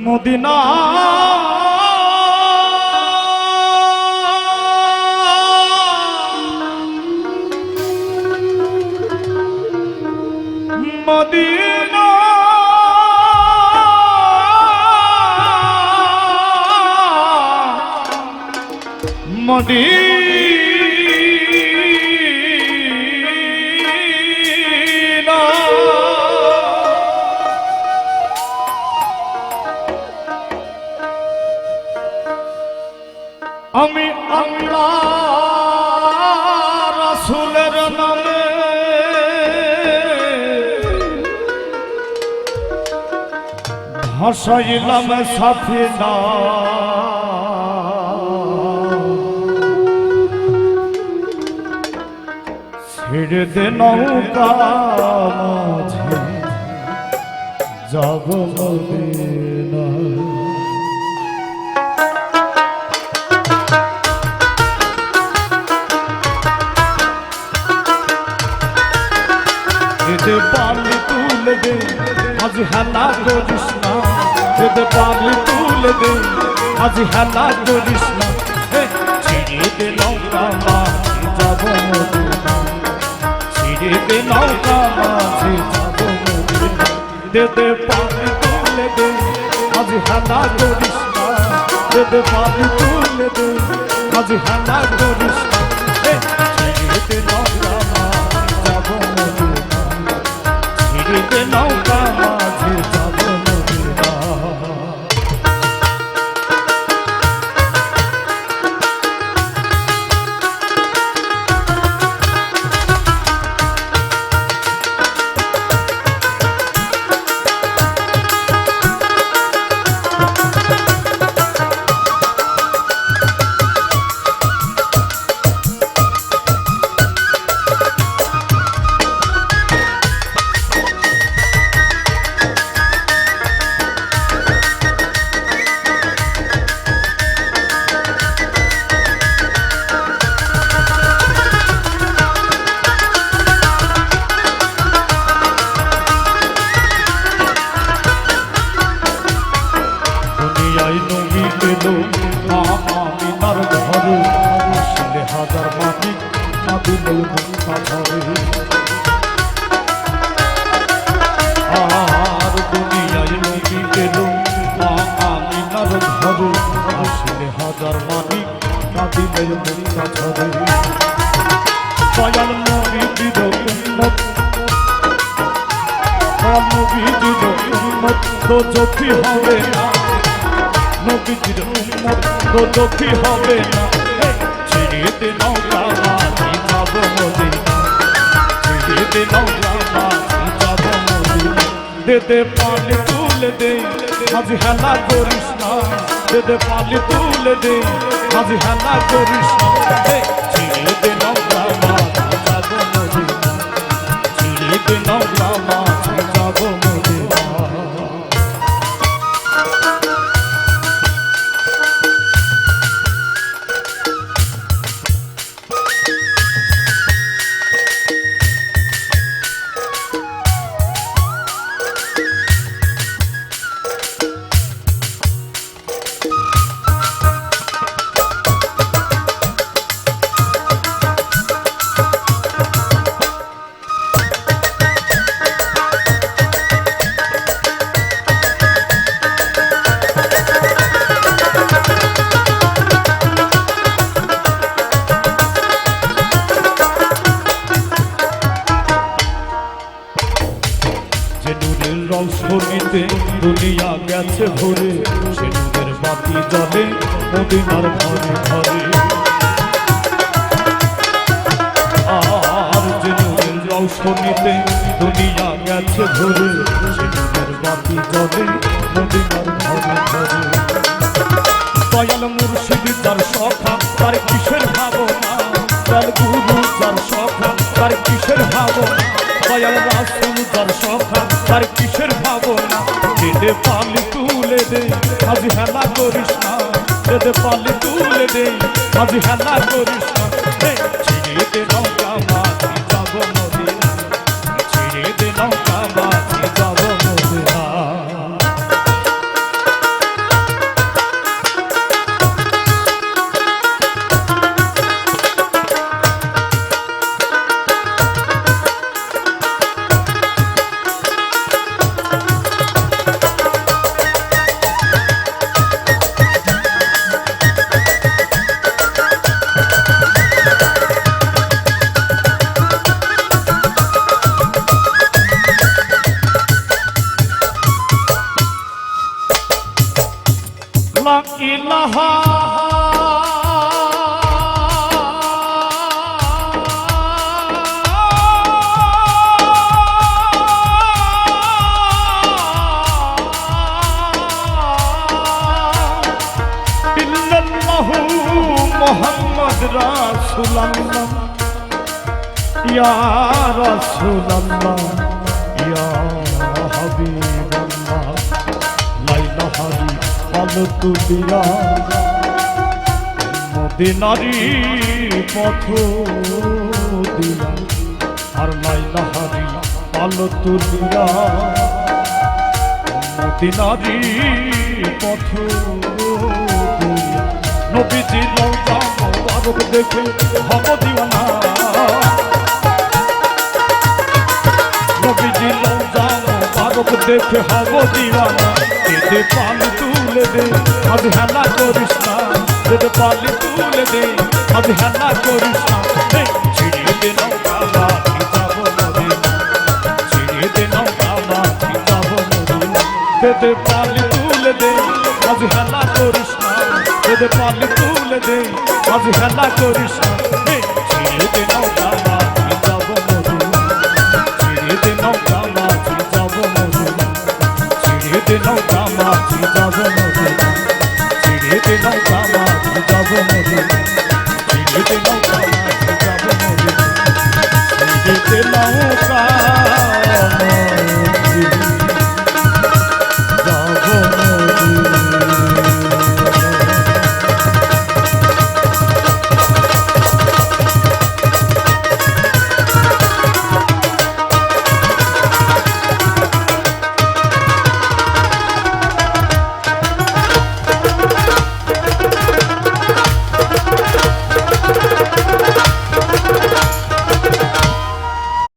Medina Medina Medina আমি আল্লাহ রাসূলের নামে ভাসাইলাম সাফিনা ছেড়ে দে নৌকা মাঝে যাব মদিনা যেতে পারলে তুলে দে আজ হেলা করিস না যেতে পারলে তুলে দে আজ হেলা করিস না ছেড়ে দে নৌকা মাঝে যাব মদিনা ছেড়ে দে নৌকা মাঝে যাব মদিনা যেতে পারলে তুলে দে আজ হেলা করিস না যেতে পারলে তুলে দে আজ হেলা করিস না ছেড়ে দে নৌকা মাঝে যাব মদিনা ছেড়ে দে নৌকা মাঝে যাব মদিনা আমিনার ঘরে আসলে হাজার মাটি না দিলে মুখা ধরে আর দুনিয়ায় নবী গেল আমিনার ঘরে আসলে হাজার মাটি না দিলে মুখা ধরে দয়াল নবীজির উম্মত নবীজির উম্মত তো যদি হবে না নবীজির উম্মত তো দুঃখী হবে না ছেড়ে দে নৌকা মাঝি যাব মদিনা ছেড়ে দে নৌকা মাঝি যাব মদিনা দে পানি তুলে দে আজ হেলা করিস না দে পানি তুলে দে আজ হেলা করিস না ছেড়ে দে নৌকা মাঝি যাব মদিনা ছেড়ে দে নৌকা মাঝি যাব মদিনা রৌশনীতে দুনিয়া গেছে ভরে সে নূরের বাতি জ্বলে মদিনার ঘরে ঘরে আর যে নূরের রৌশনীতে দুনিয়া গেছে ভরে সে নূরের বাতি জ্বলে মদিনার ঘরে ঘরে দয়াল মুর্শিদ যার সখা তার কিসের ভাবনা দয়াল গুরু যার সখা তার কিসের ভাবনা দয়াল রাসূল যার সখা তার কিসের ভাবনা দে পালি তুলে দে আজ হেলা করিস না দে পালি তুলে দে আজ হেলা করিস না ছেড়ে দে নৌকা মাঝি যাব মদিনা ছেড়ে দে নৌকা মাঝি যাব মদিনা লা ইলাহা ইল্লাল্লাহু মুহাম্মদ রাসূলুল্লাহ ইয়া রাসূলুল্লাহ ইয়া হাবিবাল্লাহ লাইলা হাবি পালতু দিয়া মদিনারি পথ দিয়া আর লাইলা হাবি পালতু দিয়া মদিনারি পথ দিয়া নবীজি রওজা মোবারক দেখে হব দিওয়ানা নবীজি রওজা মোবারক দেখে হব দিওয়ানা দে পালি তুলে দে আজ হেলা করিস না দে পালি তুলে দে আজ হেলা করিস না ছিড়িয়ে দে নৌকা মাঝি যাব মদিনা ছিড়িয়ে দে নৌকা মাঝি যাব মদিনা দে পালি তুলে দে আজ হেলা করিস না দে পালি তুলে দে আজ হেলা করিস না ছিড়িয়ে দে নৌকা মাঝি যাব মদিনা ছিড়িয়ে দে নৌকা মাঝি যাব মদিনা ছিড়িয়ে দে নৌকা মাঝি